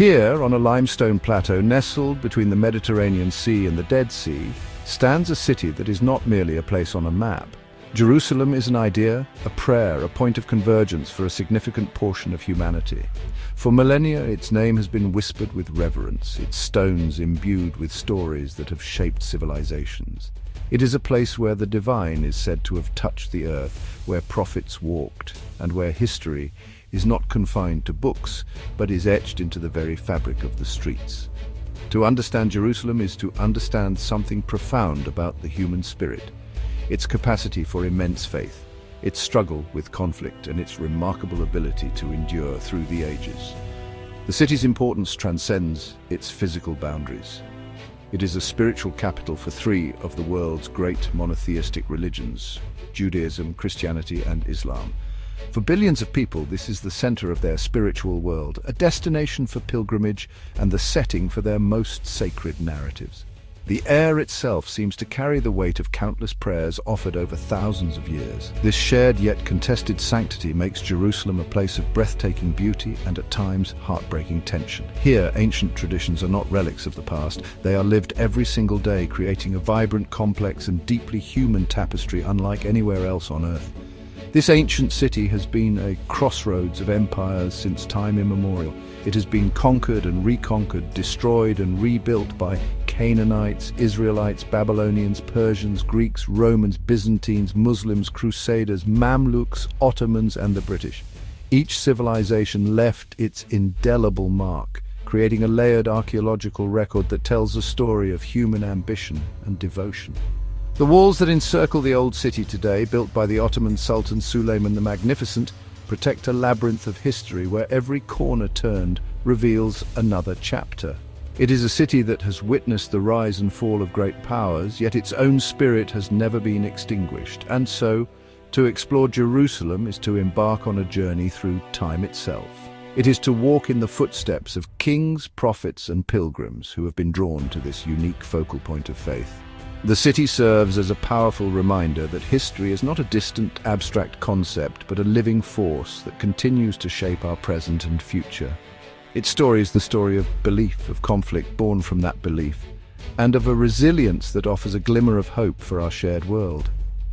Here, on a limestone plateau nestled between the Mediterranean Sea and the Dead Sea, stands a city that is not merely a place on a map. Jerusalem is an idea, a prayer, a point of convergence for a significant portion of humanity. For millennia, its name has been whispered with reverence, its stones imbued with stories that have shaped civilizations. It is a place where the divine is said to have touched the earth, where prophets walked, and where history is not confined to books, but is etched into the very fabric of the streets. To understand Jerusalem is to understand something profound about the human spirit, its capacity for immense faith, its struggle with conflict, and its remarkable ability to endure through the ages. The city's importance transcends its physical boundaries. It is a spiritual capital for three of the world's great monotheistic religions: Judaism, Christianity, and Islam. For billions of people, this is the center of their spiritual world, a destination for pilgrimage and the setting for their most sacred narratives. The air itself seems to carry the weight of countless prayers offered over thousands of years. This shared yet contested sanctity makes Jerusalem a place of breathtaking beauty and at times heartbreaking tension. Here, ancient traditions are not relics of the past. They are lived every single day, creating a vibrant, complex, and deeply human tapestry unlike anywhere else on earth. This ancient city has been a crossroads of empires since time immemorial. It has been conquered and reconquered, destroyed and rebuilt by Canaanites, Israelites, Babylonians, Persians, Greeks, Romans, Byzantines, Muslims, Crusaders, Mamluks, Ottomans, and the British. Each civilization left its indelible mark, creating a layered archaeological record that tells the story of human ambition and devotion. The walls that encircle the old city today, built by the Ottoman Sultan Suleiman the Magnificent, protect a labyrinth of history where every corner turned reveals another chapter. It is a city that has witnessed the rise and fall of great powers, yet its own spirit has never been extinguished. And so, to explore Jerusalem is to embark on a journey through time itself. It is to walk in the footsteps of kings, prophets, and pilgrims who have been drawn to this unique focal point of faith. The city serves as a powerful reminder that history is not a distant, abstract concept, but a living force that continues to shape our present and future. Its story is the story of belief, of conflict born from that belief, and of a resilience that offers a glimmer of hope for our shared world.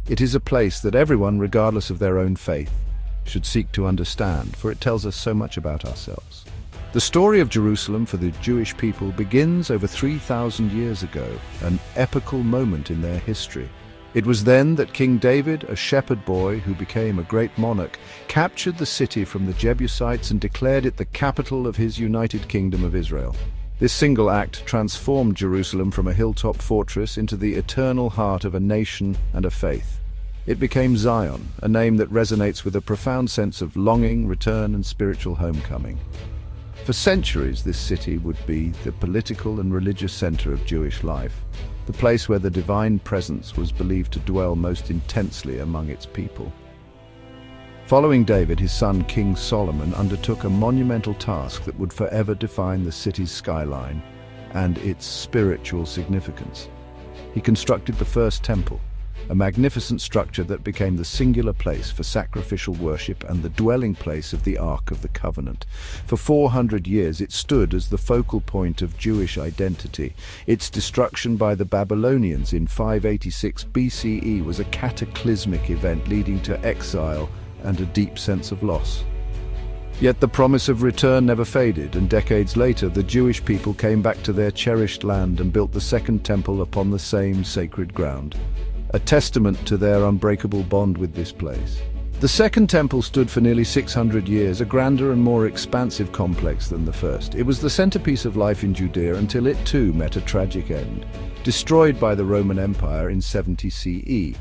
It is a place that everyone, regardless of their own faith, should seek to understand, for it tells us so much about ourselves. The story of Jerusalem for the Jewish people begins over 3,000 years ago, an epical moment in their history. It was then that King David, a shepherd boy who became a great monarch, captured the city from the Jebusites and declared it the capital of his united kingdom of Israel. This single act transformed Jerusalem from a hilltop fortress into the eternal heart of a nation and a faith. It became Zion, a name that resonates with a profound sense of longing, return, and spiritual homecoming. For centuries, this city would be the political and religious center of Jewish life, the place where the divine presence was believed to dwell most intensely among its people. Following David, his son King Solomon undertook a monumental task that would forever define the city's skyline and its spiritual significance. He constructed the first temple, a magnificent structure that became the singular place for sacrificial worship and the dwelling place of the Ark of the Covenant. For 400 years it stood as the focal point of Jewish identity. Its destruction by the Babylonians in 586 BCE was a cataclysmic event leading to exile and a deep sense of loss. Yet the promise of return never faded, and decades later the Jewish people came back to their cherished land and built the second temple upon the same sacred ground, a testament to their unbreakable bond with this place. The second temple stood for nearly 600 years, a grander and more expansive complex than the first. It was the centerpiece of life in Judea until it too met a tragic end, destroyed by the Roman Empire in 70 CE.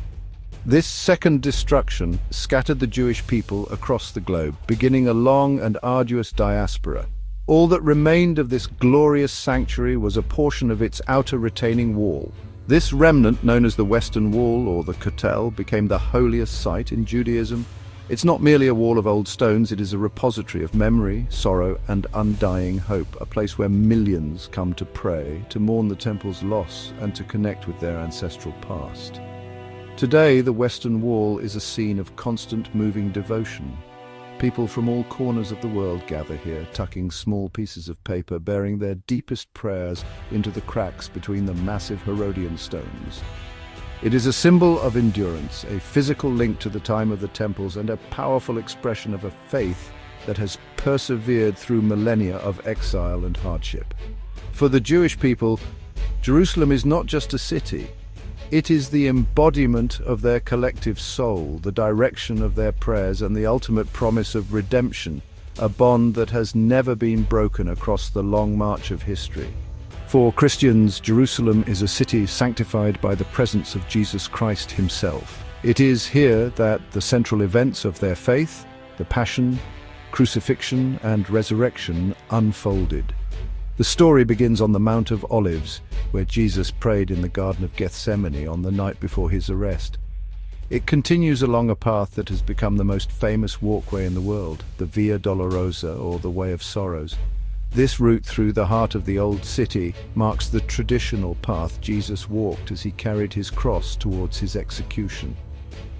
This second destruction scattered the Jewish people across the globe, beginning a long and arduous diaspora. All that remained of this glorious sanctuary was a portion of its outer retaining wall. This remnant, known as the Western Wall or the Kotel, became the holiest site in Judaism. It's not merely a wall of old stones, it is a repository of memory, sorrow, and undying hope, a place where millions come to pray, to mourn the temple's loss, and to connect with their ancestral past. Today, the Western Wall is a scene of constant moving devotion. People from all corners of the world gather here, tucking small pieces of paper bearing their deepest prayers into the cracks between the massive Herodian stones. It is a symbol of endurance, a physical link to the time of the temples, and a powerful expression of a faith that has persevered through millennia of exile and hardship. For the Jewish people, Jerusalem is not just a city. It is the embodiment of their collective soul, the direction of their prayers, and the ultimate promise of redemption, a bond that has never been broken across the long march of history. For Christians, Jerusalem is a city sanctified by the presence of Jesus Christ himself. It is here that the central events of their faith, the Passion, crucifixion, and resurrection, unfolded. The story begins on the Mount of Olives, where Jesus prayed in the Garden of Gethsemane on the night before his arrest. It continues along a path that has become the most famous walkway in the world, the Via Dolorosa, or the Way of Sorrows. This route through the heart of the old city marks the traditional path Jesus walked as he carried his cross towards his execution.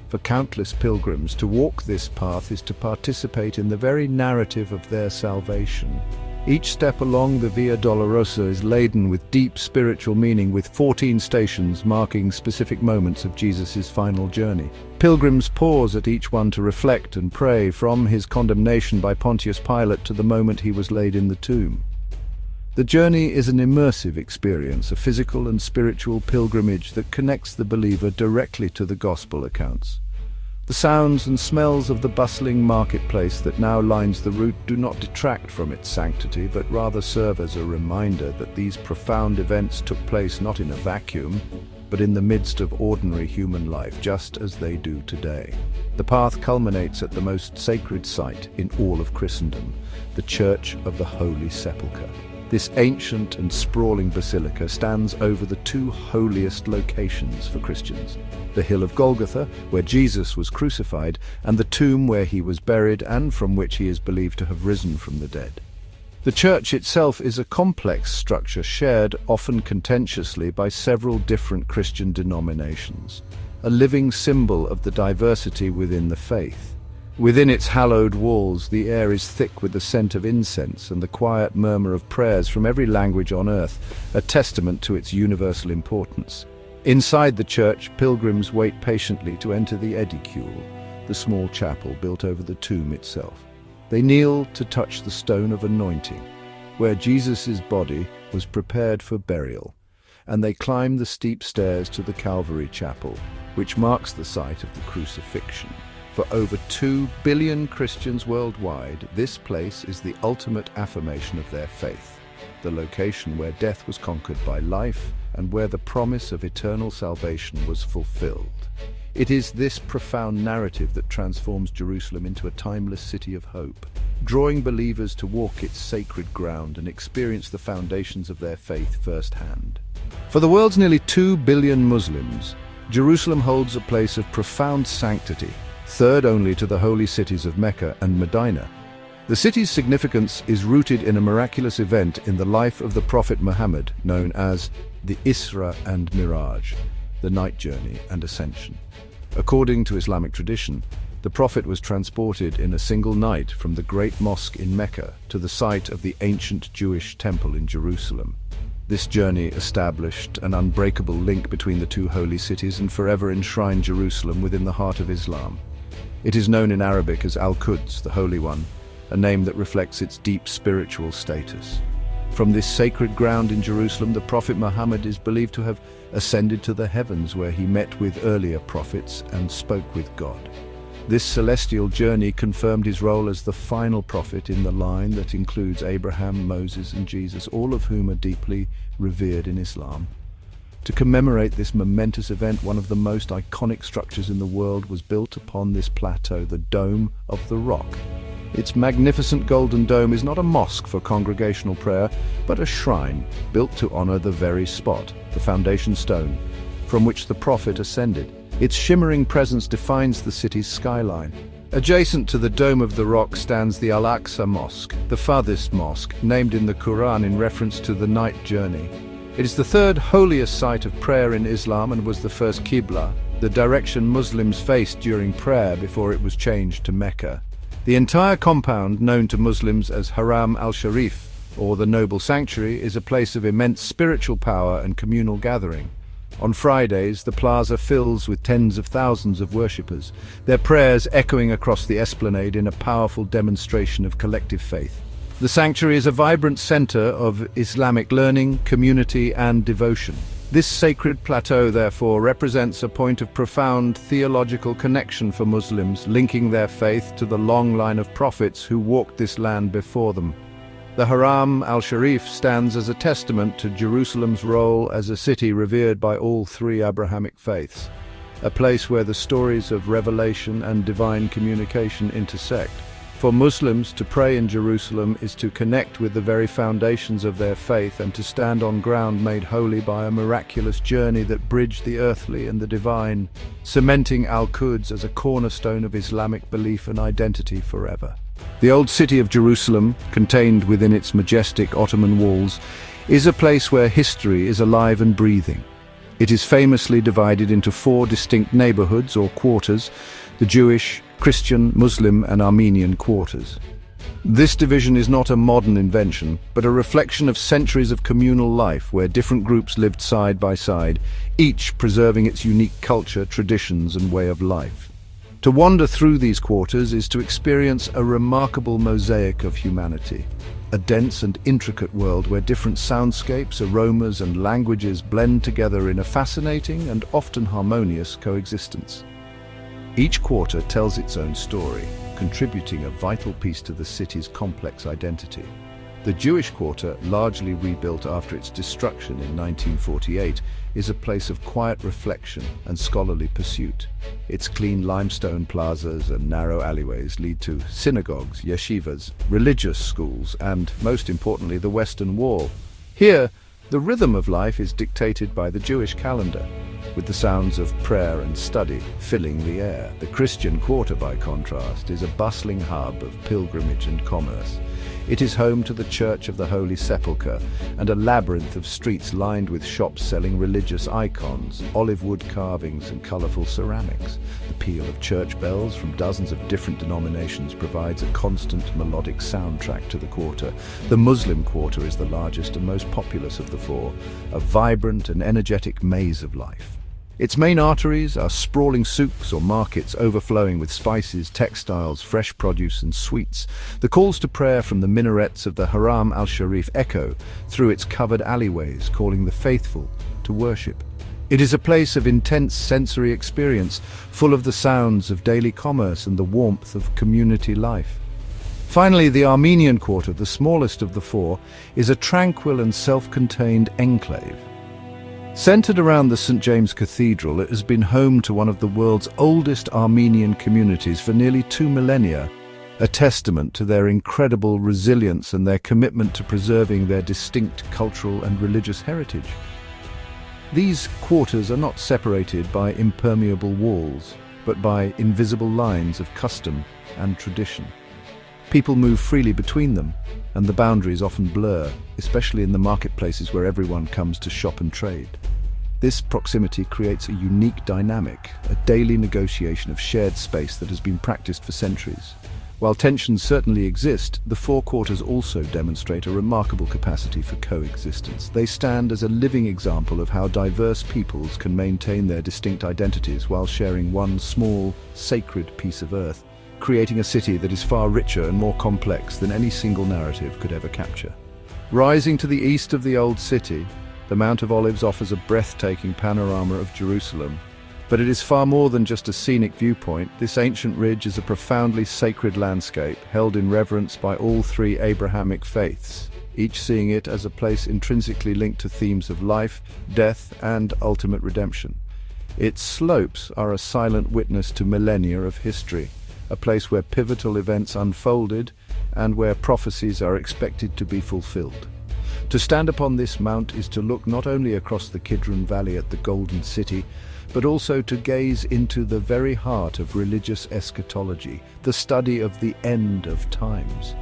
For countless pilgrims, to walk this path is to participate in the very narrative of their salvation. Each step along the Via Dolorosa is laden with deep spiritual meaning, with 14 stations marking specific moments of Jesus' final journey. Pilgrims pause at each one to reflect and pray, from his condemnation by Pontius Pilate to the moment he was laid in the tomb. The journey is an immersive experience, a physical and spiritual pilgrimage that connects the believer directly to the gospel accounts. The sounds and smells of the bustling marketplace that now lines the route do not detract from its sanctity, but rather serve as a reminder that these profound events took place not in a vacuum, but in the midst of ordinary human life, just as they do today. The path culminates at the most sacred site in all of Christendom, the Church of the Holy Sepulchre. This ancient and sprawling basilica stands over the two holiest locations for Christians: the hill of Golgotha, where Jesus was crucified, and the tomb where he was buried and from which he is believed to have risen from the dead. The church itself is a complex structure shared, often contentiously, by several different Christian denominations, a living symbol of the diversity within the faith. Within its hallowed walls, the air is thick with the scent of incense and the quiet murmur of prayers from every language on earth, a testament to its universal importance. Inside the church, pilgrims wait patiently to enter the edicule, the small chapel built over the tomb itself. They kneel to touch the stone of anointing, where Jesus' body was prepared for burial, and they climb the steep stairs to the Calvary Chapel, which marks the site of the crucifixion. For over 2 billion Christians worldwide, this place is the ultimate affirmation of their faith, the location where death was conquered by life and where the promise of eternal salvation was fulfilled. It is this profound narrative that transforms Jerusalem into a timeless city of hope, drawing believers to walk its sacred ground and experience the foundations of their faith firsthand. For the world's nearly 2 billion Muslims, Jerusalem holds a place of profound sanctity, third only to the holy cities of Mecca and Medina. The city's significance is rooted in a miraculous event in the life of the Prophet Muhammad, known as the Isra and Miraj, the night journey and ascension. According to Islamic tradition, the Prophet was transported in a single night from the great mosque in Mecca to the site of the ancient Jewish temple in Jerusalem. This journey established an unbreakable link between the two holy cities and forever enshrined Jerusalem within the heart of Islam. It is known in Arabic as Al-Quds, the Holy One, a name that reflects its deep spiritual status. From this sacred ground in Jerusalem, the Prophet Muhammad is believed to have ascended to the heavens, where he met with earlier prophets and spoke with God. This celestial journey confirmed his role as the final prophet in the line that includes Abraham, Moses, and Jesus, all of whom are deeply revered in Islam. To commemorate this momentous event, one of the most iconic structures in the world was built upon this plateau, the Dome of the Rock. Its magnificent golden dome is not a mosque for congregational prayer, but a shrine built to honor the very spot, the foundation stone, from which the Prophet ascended. Its shimmering presence defines the city's skyline. Adjacent to the Dome of the Rock stands the Al-Aqsa Mosque, the farthest mosque, named in the Quran in reference to the night journey. It is the third holiest site of prayer in Islam and was the first Qibla, the direction Muslims faced during prayer before it was changed to Mecca. The entire compound, known to Muslims as Haram al-Sharif, or the Noble Sanctuary, is a place of immense spiritual power and communal gathering. On Fridays, the plaza fills with tens of thousands of worshippers, their prayers echoing across the esplanade in a powerful demonstration of collective faith. The sanctuary is a vibrant center of Islamic learning, community, and devotion. This sacred plateau, therefore, represents a point of profound theological connection for Muslims, linking their faith to the long line of prophets who walked this land before them. The Haram al-Sharif stands as a testament to Jerusalem's role as a city revered by all three Abrahamic faiths, a place where the stories of revelation and divine communication intersect. For Muslims, to pray in Jerusalem is to connect with the very foundations of their faith and to stand on ground made holy by a miraculous journey that bridged the earthly and the divine, cementing Al-Quds as a cornerstone of Islamic belief and identity forever. The old city of Jerusalem, contained within its majestic Ottoman walls, is a place where history is alive and breathing. It is famously divided into four distinct neighborhoods or quarters: the Jewish, Christian, Muslim, and Armenian quarters. This division is not a modern invention, but a reflection of centuries of communal life where different groups lived side by side, each preserving its unique culture, traditions, and way of life. To wander through these quarters is to experience a remarkable mosaic of humanity, a dense and intricate world where different soundscapes, aromas, and languages blend together in a fascinating and often harmonious coexistence. Each quarter tells its own story, contributing a vital piece to the city's complex identity. The Jewish quarter, largely rebuilt after its destruction in 1948, is a place of quiet reflection and scholarly pursuit. Its clean limestone plazas and narrow alleyways lead to synagogues, yeshivas, religious schools, and, most importantly, the Western Wall. Here, the rhythm of life is dictated by the Jewish calendar, with the sounds of prayer and study filling the air. The Christian quarter, by contrast, is a bustling hub of pilgrimage and commerce. It is home to the Church of the Holy Sepulchre and a labyrinth of streets lined with shops selling religious icons, olive wood carvings, and colorful ceramics. The peal of church bells from dozens of different denominations provides a constant melodic soundtrack to the quarter. The Muslim quarter is the largest and most populous of the four, a vibrant and energetic maze of life. Its main arteries are sprawling souks or markets overflowing with spices, textiles, fresh produce, and sweets. The calls to prayer from the minarets of the Haram al-Sharif echo through its covered alleyways, calling the faithful to worship. It is a place of intense sensory experience, full of the sounds of daily commerce and the warmth of community life. Finally, the Armenian quarter, the smallest of the four, is a tranquil and self-contained enclave. Centered around the St. James Cathedral, it has been home to one of the world's oldest Armenian communities for nearly 2 millennia, a testament to their incredible resilience and their commitment to preserving their distinct cultural and religious heritage. These quarters are not separated by impermeable walls, but by invisible lines of custom and tradition. People move freely between them, and the boundaries often blur, especially in the marketplaces where everyone comes to shop and trade. This proximity creates a unique dynamic, a daily negotiation of shared space that has been practiced for centuries. While tensions certainly exist, the four quarters also demonstrate a remarkable capacity for coexistence. They stand as a living example of how diverse peoples can maintain their distinct identities while sharing one small, sacred piece of earth, creating a city that is far richer and more complex than any single narrative could ever capture. Rising to the east of the Old City, the Mount of Olives offers a breathtaking panorama of Jerusalem. But it is far more than just a scenic viewpoint. This ancient ridge is a profoundly sacred landscape, held in reverence by all three Abrahamic faiths, each seeing it as a place intrinsically linked to themes of life, death, and ultimate redemption. Its slopes are a silent witness to millennia of history, a place where pivotal events unfolded and where prophecies are expected to be fulfilled. To stand upon this mount is to look not only across the Kidron Valley at the Golden City, but also to gaze into the very heart of religious eschatology, the study of the end of times.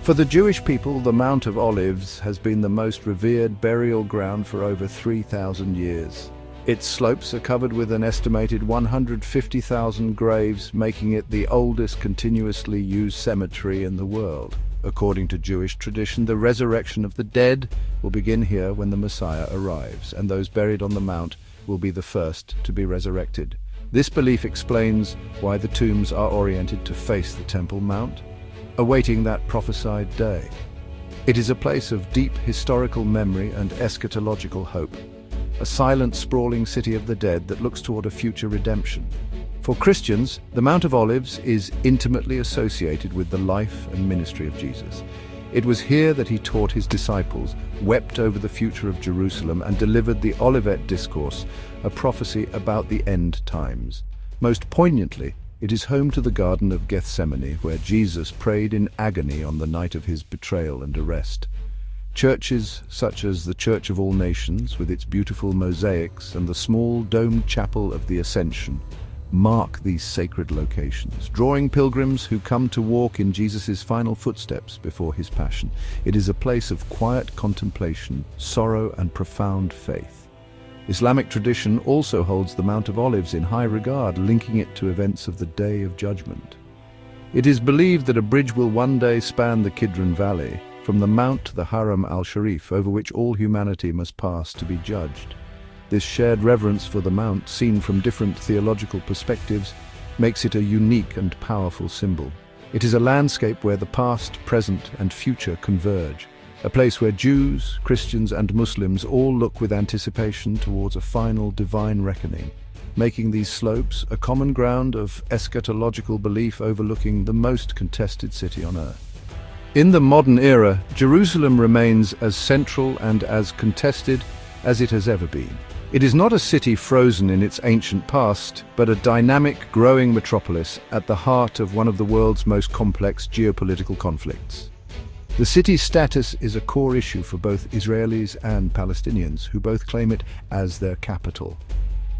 For the Jewish people, the Mount of Olives has been the most revered burial ground for over 3,000 years. Its slopes are covered with an estimated 150,000 graves, making it the oldest continuously used cemetery in the world. According to Jewish tradition, the resurrection of the dead will begin here when the Messiah arrives, and those buried on the mount will be the first to be resurrected. This belief explains why the tombs are oriented to face the Temple Mount, awaiting that prophesied day. It is a place of deep historical memory and eschatological hope, a silent, sprawling city of the dead that looks toward a future redemption. For Christians, the Mount of Olives is intimately associated with the life and ministry of Jesus. It was here that he taught his disciples, wept over the future of Jerusalem, and delivered the Olivet Discourse, a prophecy about the end times. Most poignantly, it is home to the Garden of Gethsemane, where Jesus prayed in agony on the night of his betrayal and arrest. Churches such as the Church of All Nations, with its beautiful mosaics, and the small domed chapel of the Ascension, mark these sacred locations, drawing pilgrims who come to walk in Jesus' final footsteps before his passion. It is a place of quiet contemplation, sorrow, and profound faith. Islamic tradition also holds the Mount of Olives in high regard, linking it to events of the Day of Judgment. It is believed that a bridge will one day span the Kidron Valley, from the Mount to the Haram al-Sharif, over which all humanity must pass to be judged. This shared reverence for the Mount, seen from different theological perspectives, makes it a unique and powerful symbol. It is a landscape where the past, present, and future converge, a place where Jews, Christians, and Muslims all look with anticipation towards a final divine reckoning, making these slopes a common ground of eschatological belief overlooking the most contested city on earth. In the modern era, Jerusalem remains as central and as contested as it has ever been. It is not a city frozen in its ancient past, but a dynamic, growing metropolis at the heart of one of the world's most complex geopolitical conflicts. The city's status is a core issue for both Israelis and Palestinians, who both claim it as their capital.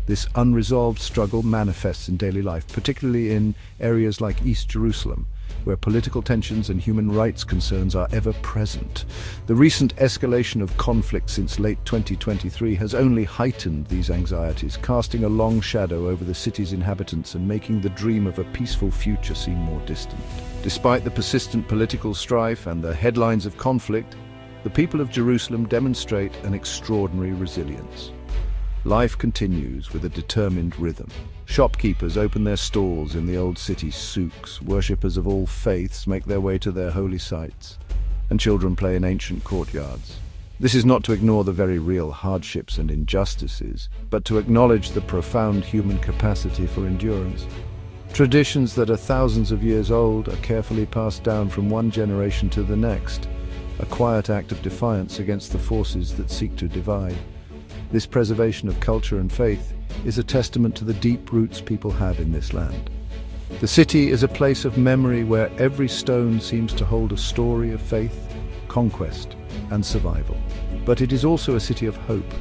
This unresolved struggle manifests in daily life, particularly in areas like East Jerusalem, where political tensions and human rights concerns are ever present. The recent escalation of conflict since late 2023 has only heightened these anxieties, casting a long shadow over the city's inhabitants and making the dream of a peaceful future seem more distant. Despite the persistent political strife and the headlines of conflict, the people of Jerusalem demonstrate an extraordinary resilience. Life continues with a determined rhythm. Shopkeepers open their stalls in the old city souks, worshippers of all faiths make their way to their holy sites, and children play in ancient courtyards. This is not to ignore the very real hardships and injustices, but to acknowledge the profound human capacity for endurance. Traditions that are thousands of years old are carefully passed down from one generation to the next, a quiet act of defiance against the forces that seek to divide. This preservation of culture and faith is a testament to the deep roots people have in this land. The city is a place of memory where every stone seems to hold a story of faith, conquest, and survival. But it is also a city of hope.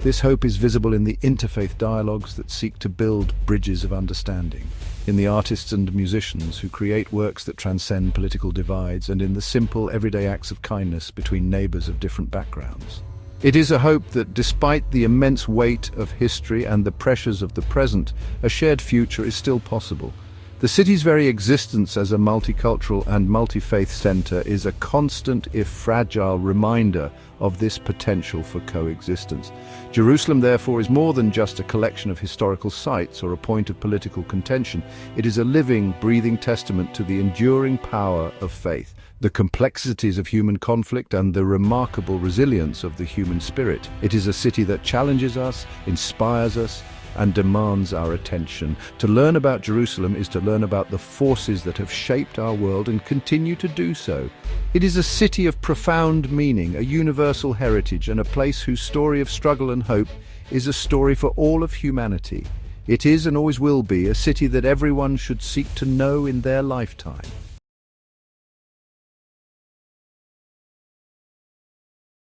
This hope is visible in the interfaith dialogues that seek to build bridges of understanding, in the artists and musicians who create works that transcend political divides, and in the simple, everyday acts of kindness between neighbors of different backgrounds. It is a hope that, despite the immense weight of history and the pressures of the present, a shared future is still possible. The city's very existence as a multicultural and multi-faith center is a constant, if fragile, reminder of this potential for coexistence. Jerusalem, therefore, is more than just a collection of historical sites or a point of political contention. It is a living, breathing testament to the enduring power of faith, the complexities of human conflict, and the remarkable resilience of the human spirit. It is a city that challenges us, inspires us, and demands our attention. To learn about Jerusalem is to learn about the forces that have shaped our world and continue to do so. It is a city of profound meaning, a universal heritage, and a place whose story of struggle and hope is a story for all of humanity. It is and always will be a city that everyone should seek to know in their lifetime.